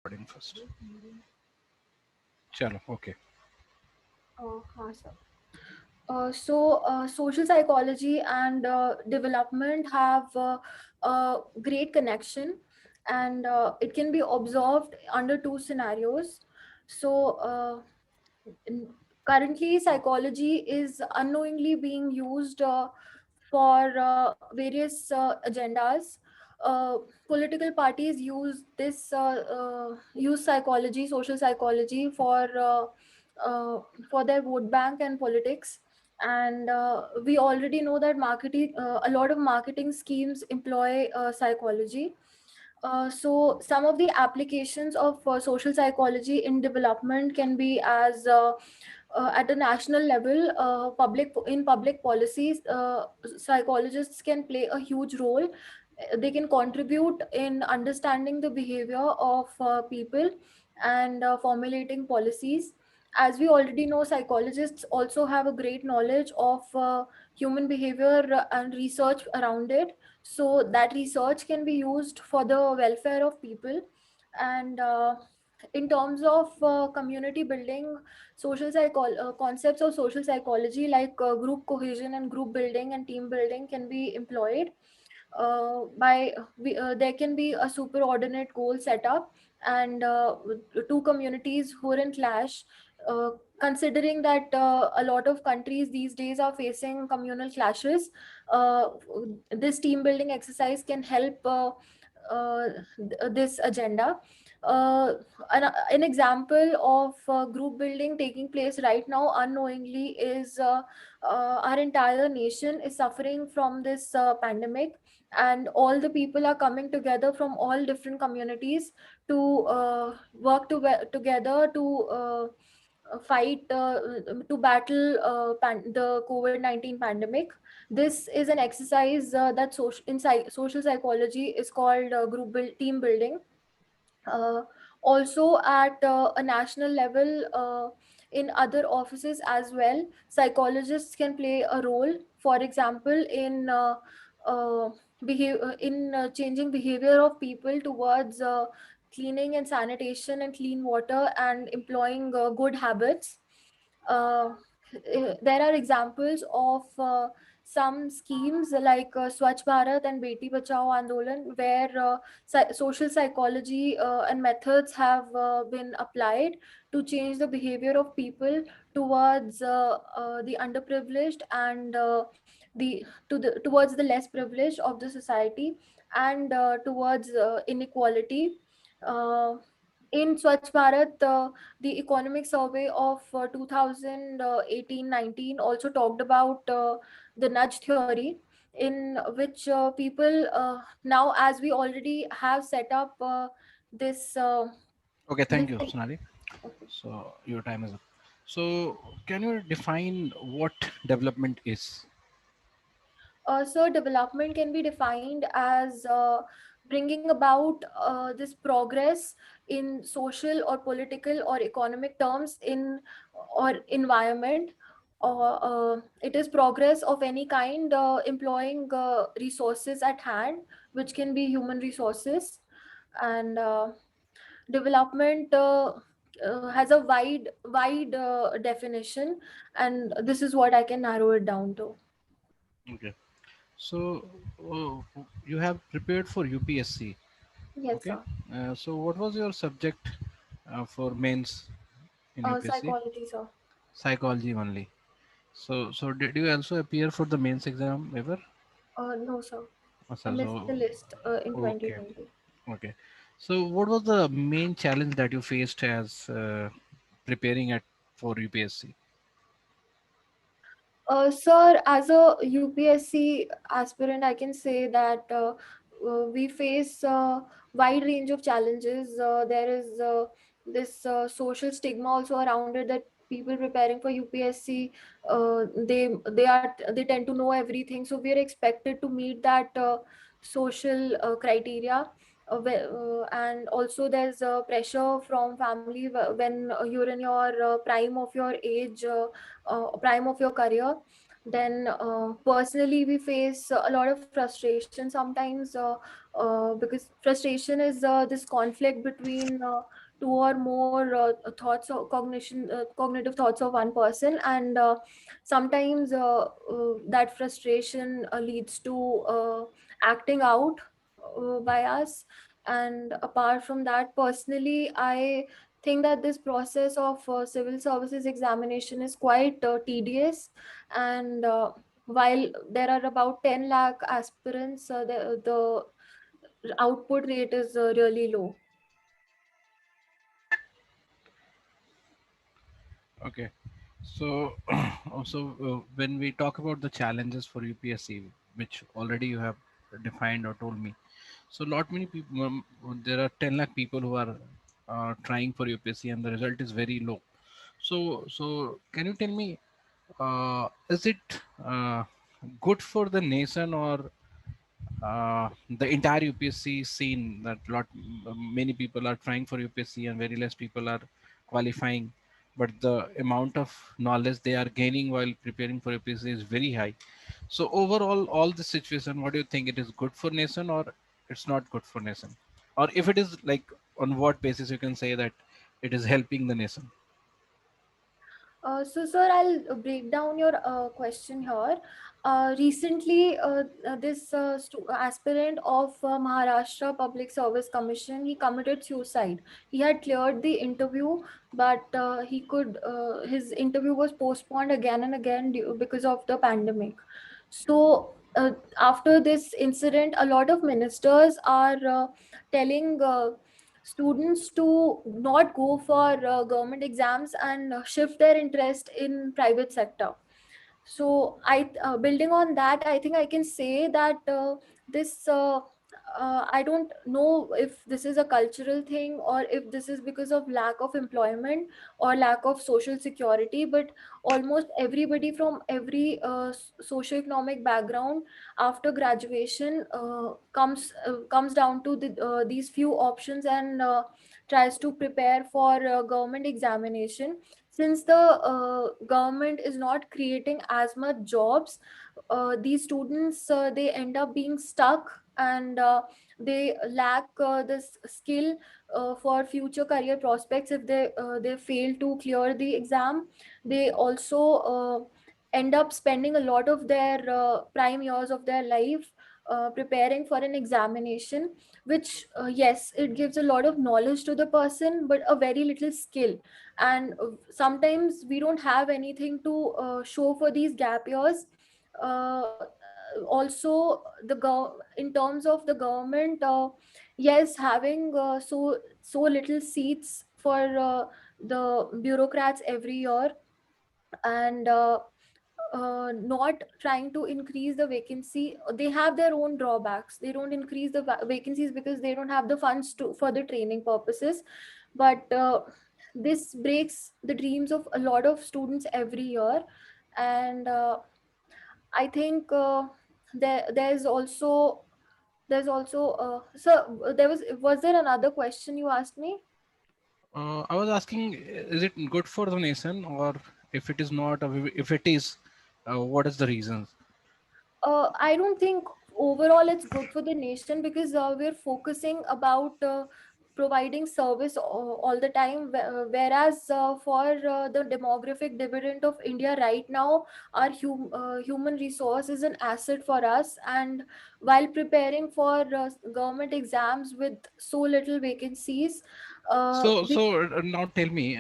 recording first. Chalo, okay. हाँ sir. Social psychology and development have a great connection, and it can be observed under two scenarios. So, n- Currently, psychology is unknowingly being used for various agendas. Political parties use psychology, social psychology uh, for their vote bank and politics. And we already know that marketing a lot of marketing schemes employ psychology. So some of the applications of social psychology in development can be as at a national level, public policies, psychologists can play a huge role. They can contribute in understanding the behavior of people and formulating policies. As we already know, psychologists also have a great knowledge of human behavior and research around it, so that research can be used for the welfare of people. And in terms of community building, concepts of social psychology like group cohesion and group building and team building can be employed. There can be a superordinate goal set up, and two communities who are in clash, uh, considering that a lot of countries these days are facing communal clashes. uh, this team building exercise can help this agenda. uh, an example of group building taking place right now unknowingly is our entire nation is suffering from this pandemic, and all the people are coming together from all different communities to together to fight to battle the COVID-19 pandemic. This is an exercise that social psychology is called team building. uh, Also at a national level, in other offices as well, psychologists can play a role. For example, in changing behavior of people towards cleaning and sanitation and clean water and employing good habits. uh, there are examples of some schemes like Swachh Bharat and Beti Bachao Andolan, where social psychology and methods have been applied to change the behavior of people towards the underprivileged and towards the less privileged of the society, and towards inequality. Uh, in Swachh Bharat, the economic survey of 2018-19 also talked about the nudge theory, in which people now, as we already have set up this Okay, this thank you, Sonali. okay. So your time is up. So can you define what development is? So development can be defined as bringing about this progress in social or political or economic terms in or environment. It is progress of any kind employing resources at hand, which can be human resources. And development has a wide definition, and this is what I can narrow it down to. Okay. So you have prepared for UPSC. Yes, Okay. sir. So what was your subject for mains in UPSC? Psychology, sir. Psychology only. So did you also appear for the mains exam ever? No, sir. I Sir, missed so the list in okay, 2020. okay. So what was the main challenge that you faced as preparing at for UPSC? Sir, as a UPSC aspirant, I can say that we face a wide range of challenges. There is this social stigma also around it, that people preparing for UPSC, they tend to know everything. So we are expected to meet that social criteria. And also there's pressure from family when you're in your prime of your career. Then personally we face a lot of frustration sometimes because frustration is this conflict between two or more thoughts or cognitive thoughts of one person, and sometimes that frustration leads to acting out by us. And apart from that, personally, I think that this process of civil services examination is quite tedious. And while there are about 10 lakh aspirants, the output rate is really low. Okay. So, also when we talk about the challenges for UPSC, which already you have defined or told me, so lot many people, there are 10 lakh people who are trying for UPSC, and the result is very low. So can you tell me, is it good for the nation, or the entire UPSC scene, that many people are trying for UPSC and very less people are qualifying, but the amount of knowledge they are gaining while preparing for UPSC is very high. So overall, all this situation, what do you think? It is good for nation, or it's not good for nation? Or if it is, like, on what basis you can say that it is helping the nation? So, sir, I'll break down your question here. Recently, this aspirant of Maharashtra Public Service Commission, he committed suicide. He had cleared the interview, but his interview was postponed again and again because of the pandemic. So, after this incident, a lot of ministers are telling students to not go for government exams and shift their interest in private sector. So building on that, I think I can say that this I don't know if this is a cultural thing or if this is because of lack of employment or lack of social security, but almost everybody from every socioeconomic background after graduation comes down to these few options and tries to prepare for government examination. Since the government is not creating as much jobs, these students they end up being stuck, and they lack this skill for future career prospects. If they fail to clear the exam, they also end up spending a lot of their prime years of their life preparing for an examination, which yes, it gives a lot of knowledge to the person but a very little skill. And sometimes we don't have anything to show for these gap years. Also, in terms of the government, yes, having so little seats for the bureaucrats every year, and not trying to increase the vacancy, they have their own drawbacks. They don't increase the vacancies because they don't have the funds to for the training purposes. But this breaks the dreams of a lot of students every year. And I think there's also so was there another question you asked me? I was asking, is it good for the nation, or if it is not, or if it is, what is the reasons? I don't think overall it's good for the nation, because we're focusing about providing service all the time, whereas for the demographic dividend of India right now, our human resource is an asset for us. And while preparing for government exams with so little vacancies, we So now tell me,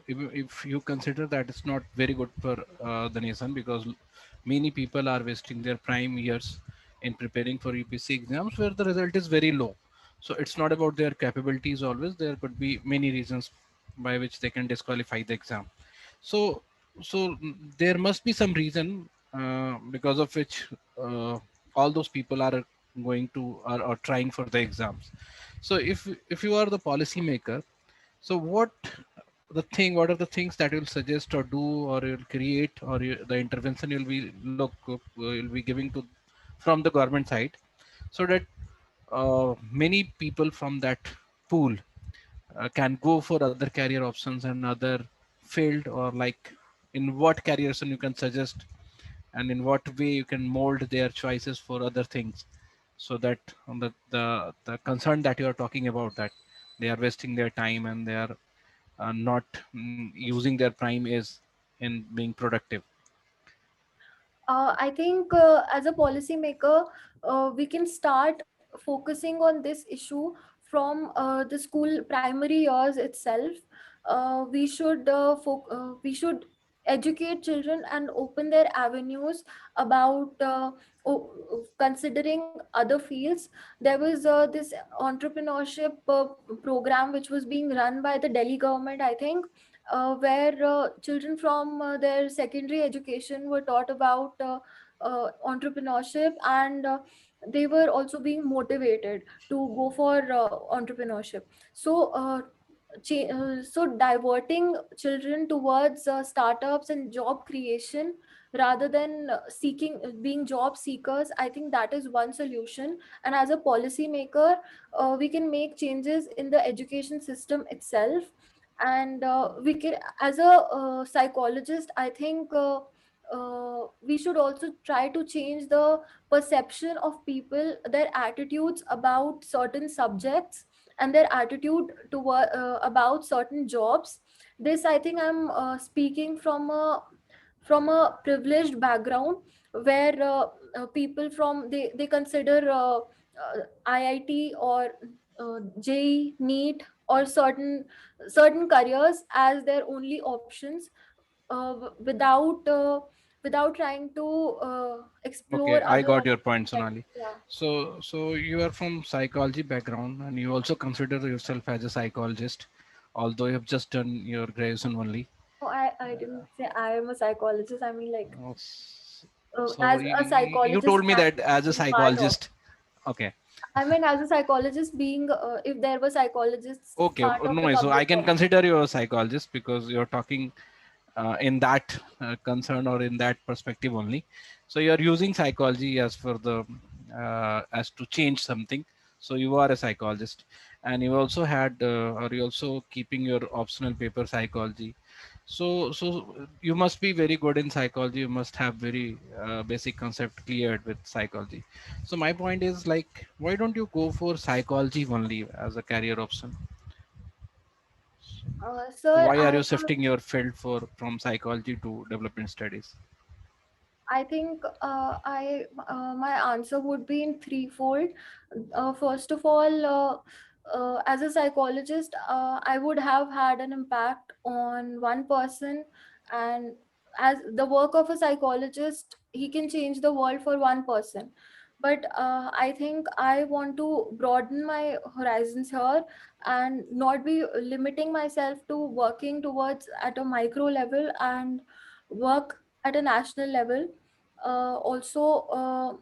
if you consider that it's not very good for the nation, because many people are wasting their prime years in preparing for UPSC exams where the result is very low. So it's not about their capabilities always. There could be many reasons by which they can disqualify the exam. So, so there must be some reason because of which all those people are going to are trying for the exams. So if you are the policy maker, so what are the things that you'll suggest or do, or you'll create, or the intervention you'll be giving to from the government side, so that many people from that pool can go for other career options and other field, or like in what career option you can suggest, and in what way you can mold their choices for other things, so that the concern that you are talking about, that they are wasting their time and they are not using their prime is in being productive. I think as a policymaker, we can start focusing on this issue from the school primary years itself. We should educate children and open their avenues about considering other fields. There was this entrepreneurship program which was being run by the Delhi government, I think, where children from their secondary education were taught about entrepreneurship, and they were also being motivated to go for entrepreneurship. So diverting children towards startups and job creation rather than seeking being job seekers, I think that is one solution. And as a policy maker, we can make changes in the education system itself. And we can, as a psychologist, I think we should also try to change the perception of people, their attitudes about certain subjects, and their attitude toward about certain jobs. This, I think, I'm speaking from a privileged background, where people from they consider IIT or JEE, NEET, or certain careers as their only options, without trying to Okay, explore I other got your options. point, Like, Sonali. yeah. So you are from psychology background and you also consider yourself as a psychologist, although you have just done your graduation only. No, I didn't say I am a psychologist. I mean, like, Oh, so as a you psychologist told me that as a being part of. psychologist. Okay. I mean, as a psychologist being, if there were psychologists Okay, part of the no, so I public can body. consider you a psychologist because you're talking in that concern or in that perspective only. So you're using psychology as for the as to change something. So you are a psychologist, and you also had or you also keeping your optional paper psychology. So you must be very good in psychology. You must have very basic concept cleared with psychology. So my point is like, why don't you go for psychology only as a career option? Sir, Why are you shifting your field for from psychology to development studies? I think my answer would be in threefold. First of all, as a psychologist, I would have had an impact on one person, and as the work of a psychologist, he can change the world for one person. But I think I want to broaden my horizons here and not be limiting myself to working towards at a micro level, and work at a national level. Also,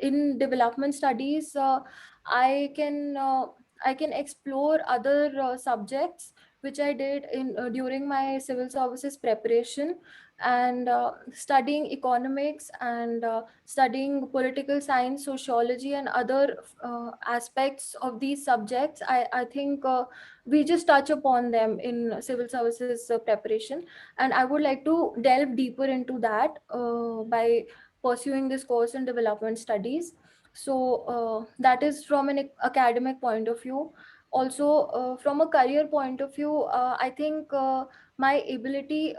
in development studies, I can explore other subjects which I did in during my civil services preparation, and studying economics, and studying political science, sociology, and other aspects of these subjects. I think we just touch upon them in civil services preparation, and I would like to delve deeper into that by pursuing this course in development studies. So that is from an academic point of view. Also, from a career point of view, I think my abilities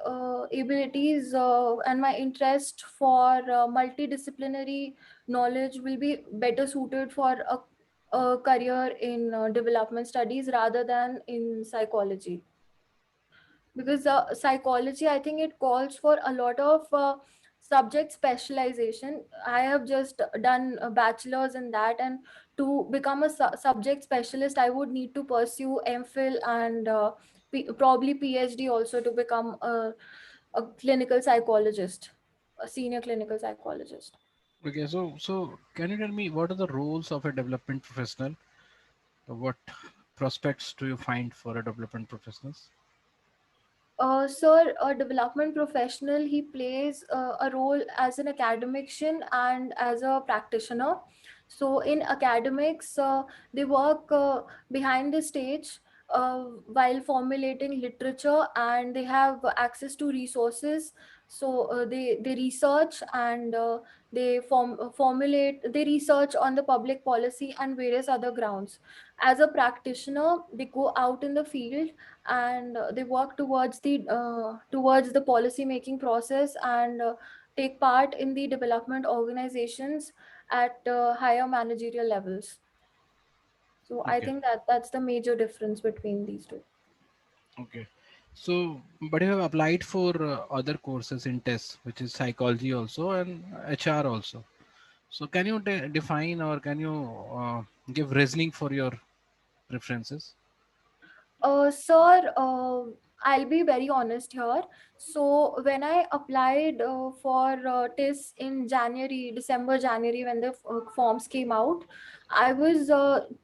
and my interest for multidisciplinary knowledge will be better suited for a career in development studies rather than in psychology, because psychology, I think, it calls for a lot of subject specialization. I have just done a bachelor's in that, and to become a subject specialist, I would need to pursue MPhil and probably PhD also to become a clinical psychologist, a senior clinical psychologist. Okay, so can you tell me what are the roles of a development professional? What prospects do you find for a development professionals? Sir, a development professional, he plays a role as an academician and as a practitioner. So, in academics, they work behind the stage while formulating literature, and they have access to resources So they research and they research on the public policy and various other grounds. As a practitioner, they go out in the field and they work towards the policy making process and take part in the development organizations at higher managerial levels. So I Okay. think that that's the major difference between these two. Okay. So, but you have applied for other courses in TES, which is psychology also and HR also. So, can you define or can you give reasoning for your preferences? Sir, I'll be very honest here. So when I applied for TIS in January, when the forms came out, I was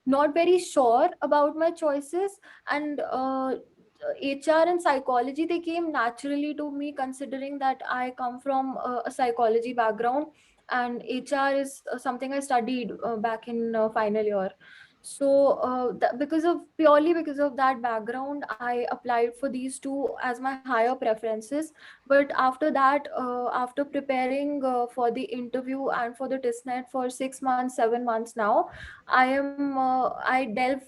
not very sure about my choices, and HR and psychology, they came naturally to me, considering that I come from a psychology background, and HR is something I studied back in final year. So because of purely because of that background, I applied for these two as my higher preferences. But after that, after preparing for the interview and for the testnet for 6 months, 7 months now, I delve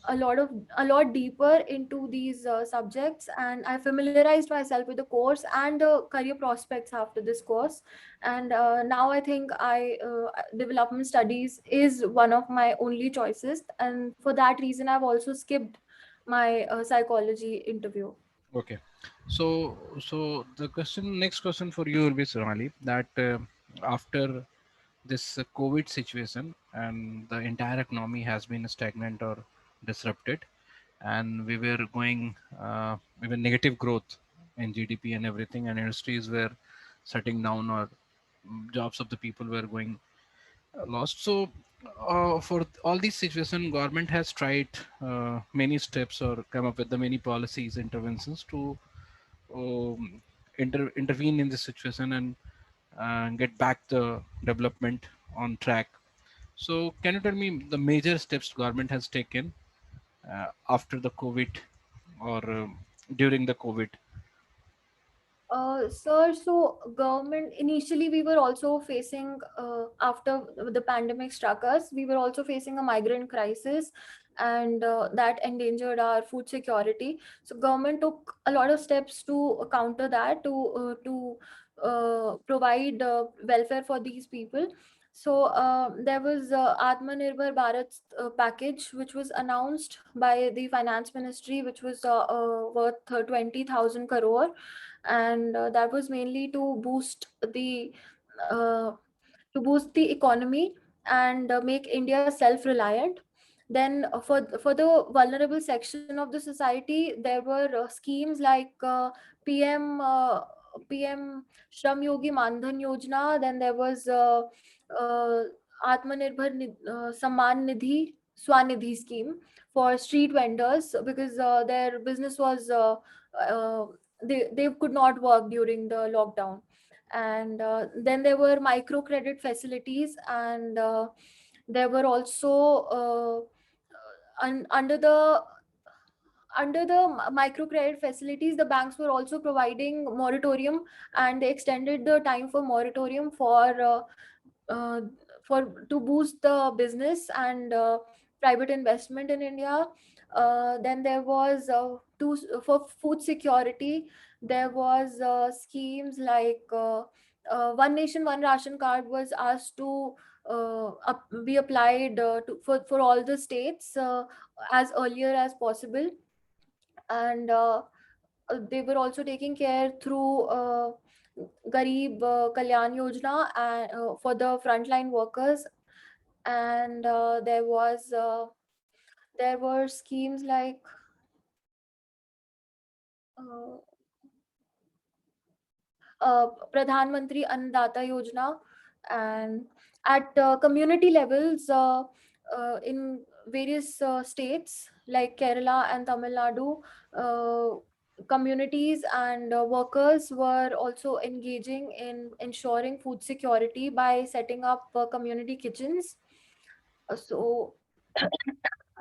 a lot deeper into these subjects, and I familiarized myself with the course and the career prospects after this course. And now I think development studies is one of my only choices, and for that reason I've also skipped my psychology interview. Okay. So the next question for you will be, Sonali, that after this COVID situation and the entire economy has been stagnant or disrupted, and we were negative growth in GDP and everything, and industries were shutting down, or jobs of the people were going lost. So for all these situations, government has tried many steps or come up with the many policies interventions to intervene in this situation and get back the development on track. So can you tell me the major steps government has taken after the COVID, or during the COVID? Sir, so government, initially we were also facing, after the pandemic struck us, we were also facing a migrant crisis, and that endangered our food security. So government took a lot of steps to counter that, to provide welfare for these people. So there was Atmanirbhar Bharat package, which was announced by the finance ministry, which was worth 20,000 crore, and that was mainly uh, to boost the economy and make India self-reliant. Then for the vulnerable section of the society, there were schemes like PM Shram Yogi Mandhan Yojana. Then there was uh, Atmanirbhar Samman Nidhi Swanidhi scheme for street vendors, because their business was uh, they could not work during the lockdown. And then there were micro credit facilities, and there were also un- under the microcredit facilities, the banks were also providing moratorium, and they extended the time for moratorium uh, to boost the business and private investment in India. Then there was for food security. There was schemes like one nation, one ration card was asked to be applied for all the states as earlier as possible. And they were also taking care through Garib Kalyan Yojana and, for the frontline workers. And there were schemes like uh, Pradhan Mantri Annadata Yojana, and at community levels in various states like Kerala and Tamil Nadu, communities and workers were also engaging in ensuring food security by setting up community kitchens. So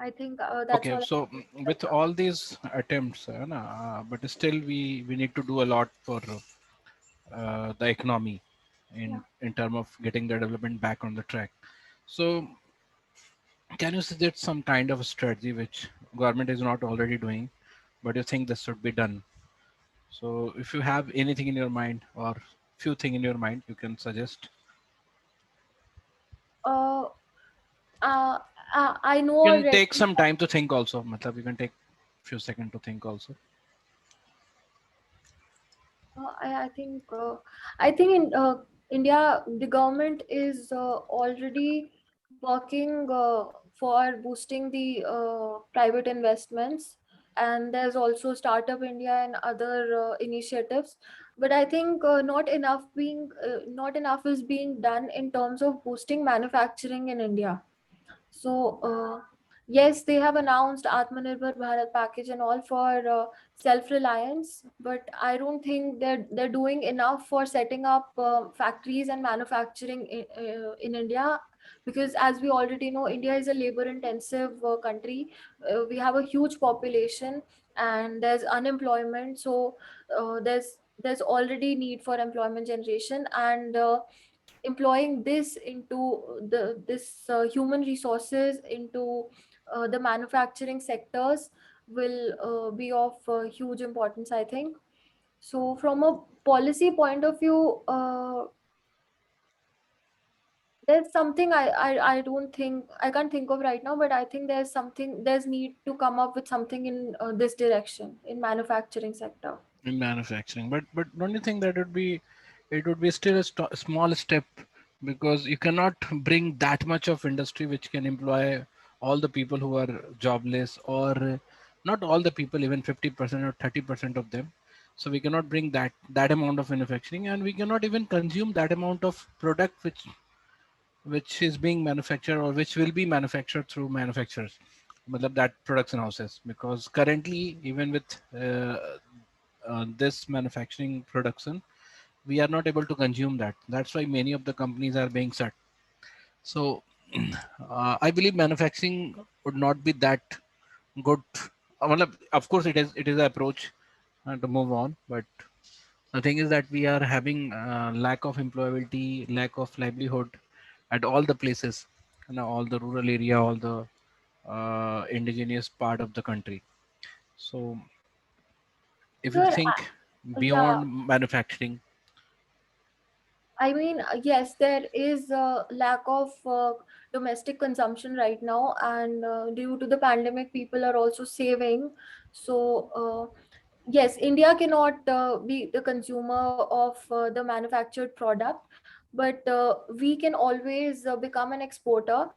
I think that's Okay, all so right with now. all these attempts, but still we need to do a lot for the economy Yeah. in terms of getting the development back on the track. So can you suggest some kind of a strategy which government is not already doing, but you think this should be done? So if you have anything in your mind or few thing in your mind, you can suggest. Uh, uh, I know You can already. take some time to think also. Matlab, you can take few seconds to think also. I think in India, the government is already working for boosting the private investments, and there's also Startup India and other initiatives. But I think not enough is being done in terms of boosting manufacturing in India. So, yes, they have announced Atmanirbhar Bharat package and all for self-reliance, but I don't think they're doing enough for setting up factories and manufacturing in India, because as we already know, India is a labor-intensive country. We have a huge population and there's unemployment, so there's already need for employment generation, and employing this into this human resources into the manufacturing sectors will be of huge importance, I think. So from a policy point of view, there's something I don't think, I can't think of right now, but I think there's need to come up with something in this direction in manufacturing sector. In manufacturing, but don't you think that it would be still a small step, because you cannot bring that much of industry which can employ all the people who are jobless, or not all the people, even 50% or 30% of them. So we cannot bring that amount of manufacturing, and we cannot even consume that amount of product which is being manufactured or which will be manufactured through manufacturers, matlab that production houses, because currently even with this manufacturing production, we are not able to consume that. That's why many of the companies are being shut. So I believe manufacturing would not be that good. Of course, it is an approach to move on, but the thing is that we are having lack of employability, lack of livelihood at all the places, all the rural area, all the indigenous part of the country. So if you Sir, think yeah, beyond manufacturing, I mean, yes, there is a lack of domestic consumption right now, and due to the pandemic, people are also saving. So, yes, India cannot be the consumer of the manufactured product, but we can always become an exporter.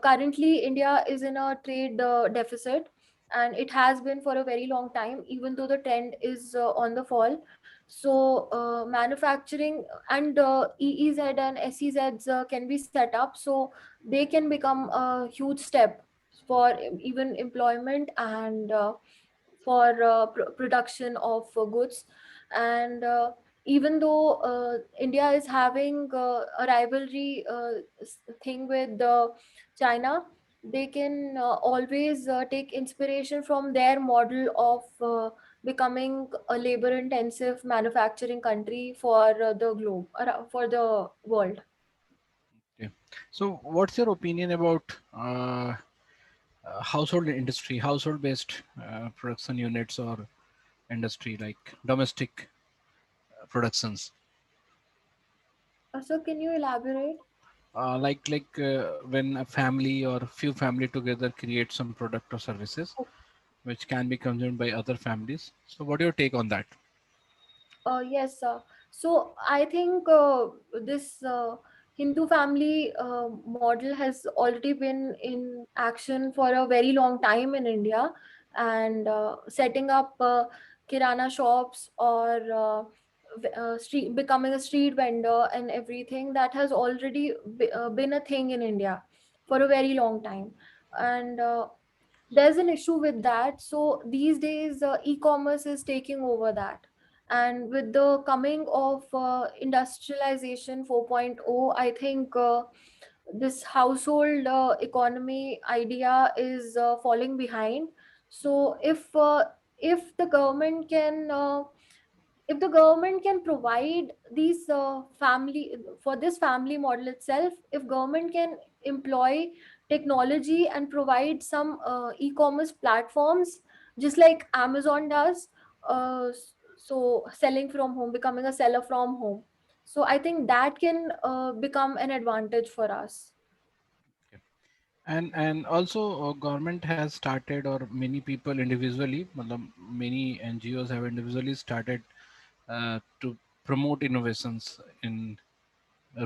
Currently, India is in a trade deficit, and it has been for a very long time, even though the trend is on the fall. So, manufacturing and EEZ and SEZs can be set up, so they can become a huge step for even employment and for production of goods. And even though India is having a rivalry thing with China, they can always take inspiration from their model of becoming a labor intensive manufacturing country for the globe, for the world. okay. So what's your opinion about household industry, household based production units or industry like domestic productions? So can you elaborate? When a family or few family together create some product or services which can be consumed by other families. So what do you take on that? Yes, so I think this Hindu family model has already been in action for a very long time in India, and setting up kirana shops or street, becoming a street vendor and everything, that has already been a thing in India for a very long time. And there's an issue with that. So these days, e-commerce is taking over that, and with the coming of industrialization 4.0, I think this household economy idea is falling behind. So if the government can if the government can provide these family for this family model itself, if government can employ technology and provide some e-commerce platforms just like Amazon does, so selling from home, becoming a seller from home, so I think that can become an advantage for us. Okay. And also government has started, or many people individually, many NGOs have individually started to promote innovations in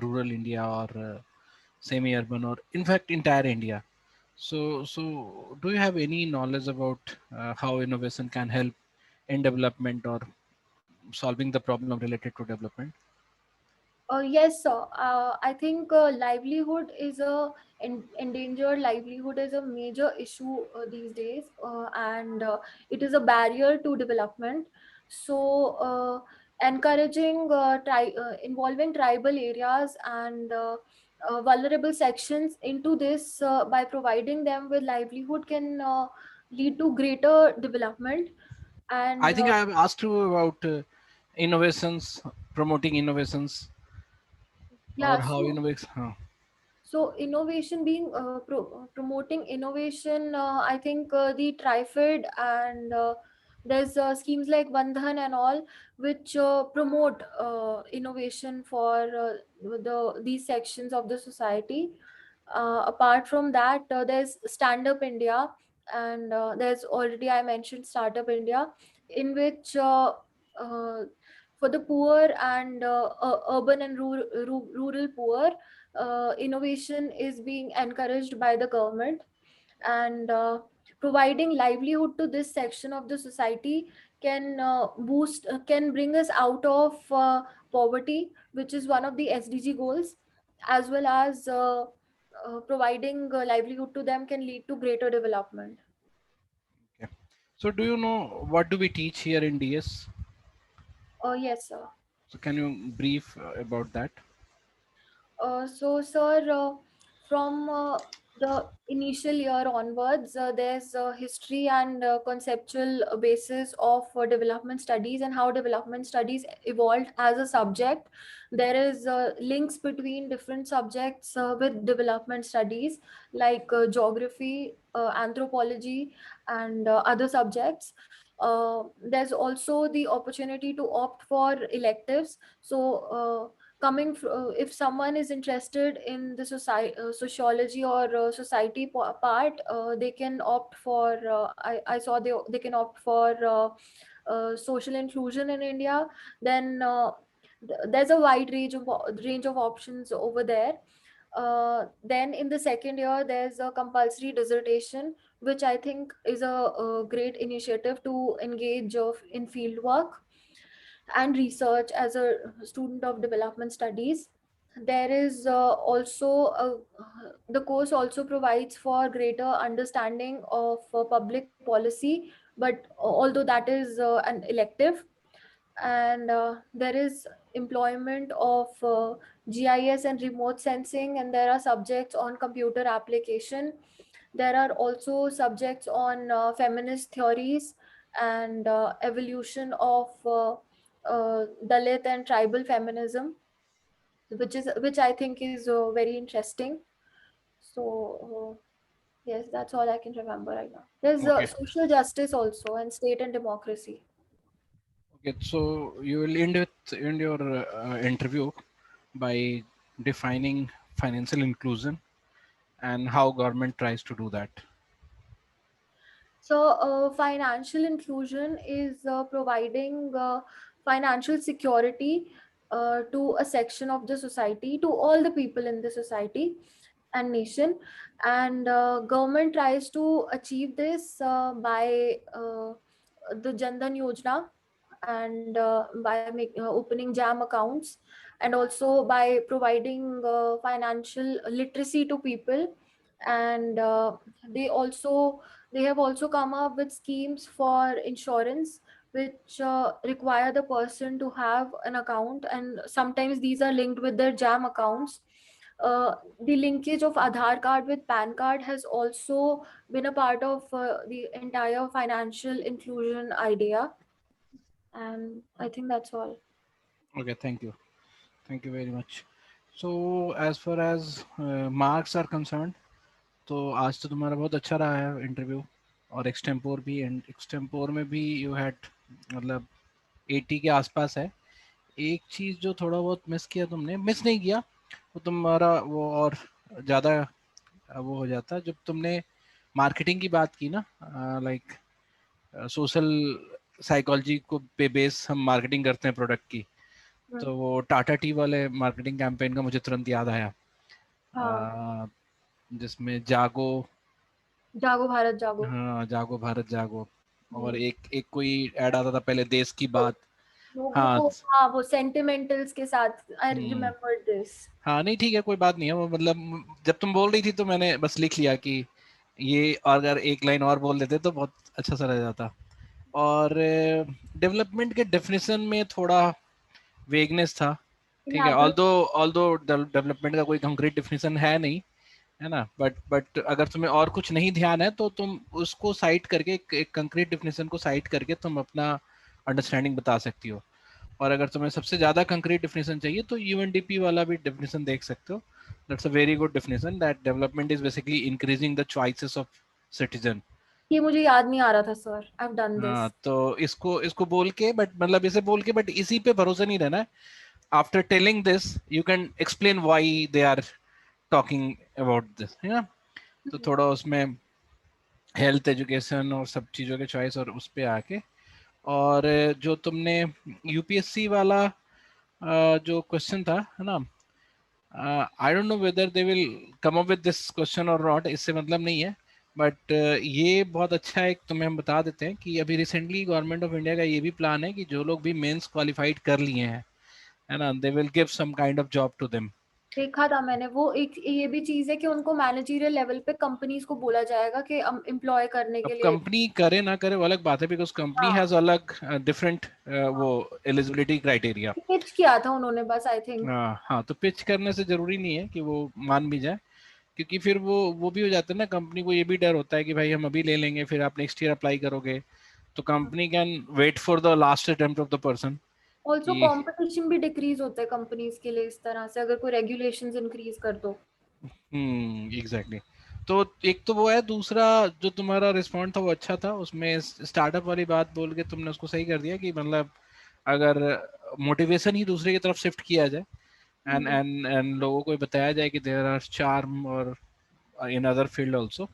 rural India, or semi-urban, or in fact entire India. So do you have any knowledge about how innovation can help in development, or solving the problem related to development? Yes, sir. I think livelihood is endangered livelihood is a major issue these days, and it is a barrier to development. So, encouraging involving tribal areas and vulnerable sections into this by providing them with livelihood can lead to greater development. I And think I have asked you about innovations, promoting innovations, or yeah, how so innovates. So innovation being promoting innovation, I think the Trifid and there's schemes like Bandhan and all, which promote innovation for these sections of the society. Apart from that, there's Stand Up India, and there's already I mentioned Startup India, in which uh, for the poor and urban and rural poor, innovation is being encouraged by the government, and providing livelihood to this section of the society can can bring us out of poverty, which is one of the SDG goals, as well as providing livelihood to them can lead to greater development. Okay. So do you know what do we teach here in DS? Yes, sir. So can you brief about that? So, sir, from the initial year onwards, there's a history and conceptual basis of development studies and how development studies evolved as a subject. There is links between different subjects with development studies like geography, anthropology, and other subjects. There's also the opportunity to opt for electives. So, if someone is interested in the sociology or part, they can opt for I saw they can opt for social inclusion in India. Then there's a wide range of options over there. Then in the second year there's a compulsory dissertation, which I think is a great initiative to engage in field work and research as a student of development studies. There is the course also provides for greater understanding of public policy, but although that is an elective. And there is employment of GIS and remote sensing, and there are subjects on computer application. There are also subjects on feminist theories and evolution of Dalit and tribal feminism, which I think is very interesting. So yes, that's all I can remember right now. There's Okay. social justice also and state and democracy. Okay. So you will end your interview by defining financial inclusion and how government tries to do that. So, financial inclusion is providing financial security to a section of the society, to all the people in the society and nation. And government tries to achieve this by the Jandan Yojana, and by opening JAM accounts, and also by providing financial literacy to people. And they also they have also come up with schemes for insurance, which require the person to have an account, and sometimes these are linked with their JAM accounts. The linkage of Aadhaar card with PAN card has also been a part of the entire financial inclusion idea. and I think that's all. Okay, thank you very much. So as far as marks are concerned, तो आज तो तुम्हारा बहुत अच्छा रहा है interview, और extempore भी, एंड एक्सटेम्पोर में भी यू हैड मतलब 80 के आसपास है। एक चीज़ जो थोड़ा बहुत मिस किया, तुमने मिस नहीं किया, वो तुम्हारा वो और ज़्यादा वो हो जाता जब तुमने मार्केटिंग की बात की ना, लाइक सोशल साइकोलॉजी को पे बेस हम मार्केटिंग करते हैं प्रोडक्ट की। हम्म, तो वो टाटा टी वाले मार्केटिंग कैंपेन का मुझे तुरंत याद आया, हाँ, जिसमें जागो, जागो भारत जागो। हाँ जागो भारत जागो, और हम्म, एक एक कोई ऐड आता था पहले, देश की तो बात। लोगों हाँ को, हाँ, वो सेंटिमेंटल्स के साथ, आई हम्म, रिमेम्बर दिस। हाँ नहीं ठीक है, कोई बात नहीं है वो, मतलब जब तुम बोल रही थी तो मैंने बस लिख लिया कि ये, और अगर एक लाइन और बोल देते तो बहुत अच्छा सा रह जाता। और डेवलपमेंट के डेफिनेशन में थोड़ा वेगनेस था, ठीक है, इलैबोरेट। ऑल्दो ऑल्दो डेवलपमेंट का कोई कंक्रीट डेफिनेशन है नहीं, है ना, बट अगर तुम्हें और कुछ नहीं ध्यान है तो तुम उसको साइट करके, एक कंक्रीट डेफिनेशन को साइट करके तुम अपना अंडरस्टैंडिंग बता सकती हो। और अगर तुम्हें सबसे ज्यादा कंक्रीट डेफिनेशन चाहिए तो यूएनडीपी वाला भी डेफिनेशन देख सकते हो। That's a very good definition, that development is basically increasing the choices of citizen. ये मुझे याद नहीं आ रहा था sir, I have done this. हाँ तो इसको इसको बोल के, बट मतलब इसे बोल के, बट इसी पे भरोसा नहीं रहना है। After telling this you can explain why they are talking about this, है ना। तो थोड़ा उसमें हेल्थ, एजुकेशन और सब चीज़ों के चॉइस और उस पे आके, और जो तुमने यूपीएससी वाला जो क्वेश्चन था, है ना, I don't know whether they will come up with this question और नॉट, इससे मतलब नहीं है, बट ये बहुत अच्छा है, तुम्हें हम बता देते हैं कि अभी रिसेंटली गवर्नमेंट ऑफ इंडिया का ये भी प्लान है कि जो लोग भी मेंस क्वालिफाइड कर लिए हैं, है ना, they will give some kind of job to them. देखा था मैंने वो, एक ये भी चीज है कि उनको मैनेजरियल लेवल पे कंपनीज को बोला जाएगा कि एम्प्लॉय करने अब के लिए। कंपनी करे ना करे वो अलग बात है, बिकॉज कंपनी हाँ, हैज अलग डिफरेंट वो एलिजिबिलिटी क्राइटेरिया। पिच किया था उन्होंने बस, आई थिंक। हाँ तो पिच करने से जरूरी नहीं है कि वो मान भी जाए, क्योंकि फिर वो भी हो जाता है ना, कंपनी को ये भी डर होता है कि भाई हम अभी ले लेंगे फिर आप नेक्स्ट ईयर अप्लाई करोगे, तो company can wait for the last attempt of the person. Also कि कंपटीशन भी डिक्रीज होता है कंपनीज के लिए इस तरह से, अगर कोई रेगुलेशंस इंक्रीज कर दो। एग्जैक्टली। तो एक तो वो है, दूसरा जो तुम्हारा रिस्पॉन्ड था वो अच्छा था, उसमें स्टार्टअप वाली बात बोल के तुमने उसको सही कर दिया कि मतलब अगर मोटिवेशन ही दूसरे की तरफ शिफ्ट किया जाए, एंड हम्म, एंड एंड लोगों को बताया जाए कि देयर आर चार्म और इन अदर फील्ड ऑल्सो,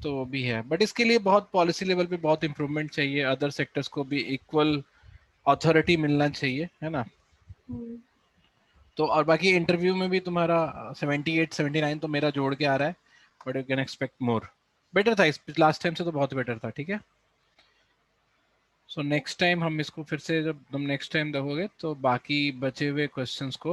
तो वो भी है, बट इसके लिए बहुत पॉलिसी लेवल पे बहुत इंप्रूवमेंट चाहिए, अदर सेक्टर्स को भी इक्वल अथॉरिटी मिलना चाहिए, है ना। हम्म, तो और बाकी इंटरव्यू में भी तुम्हारा 78 79 तो मेरा जोड़ के आ रहा है, but you can expect more. Better था, इस लास्ट टाइम से तो बहुत बेटर था, ठीक है। सो नेक्स्ट टाइम हम इसको फिर से, जब तुम नेक्स्ट टाइम देखोगे तो बाकी बचे हुए क्वेश्चंस को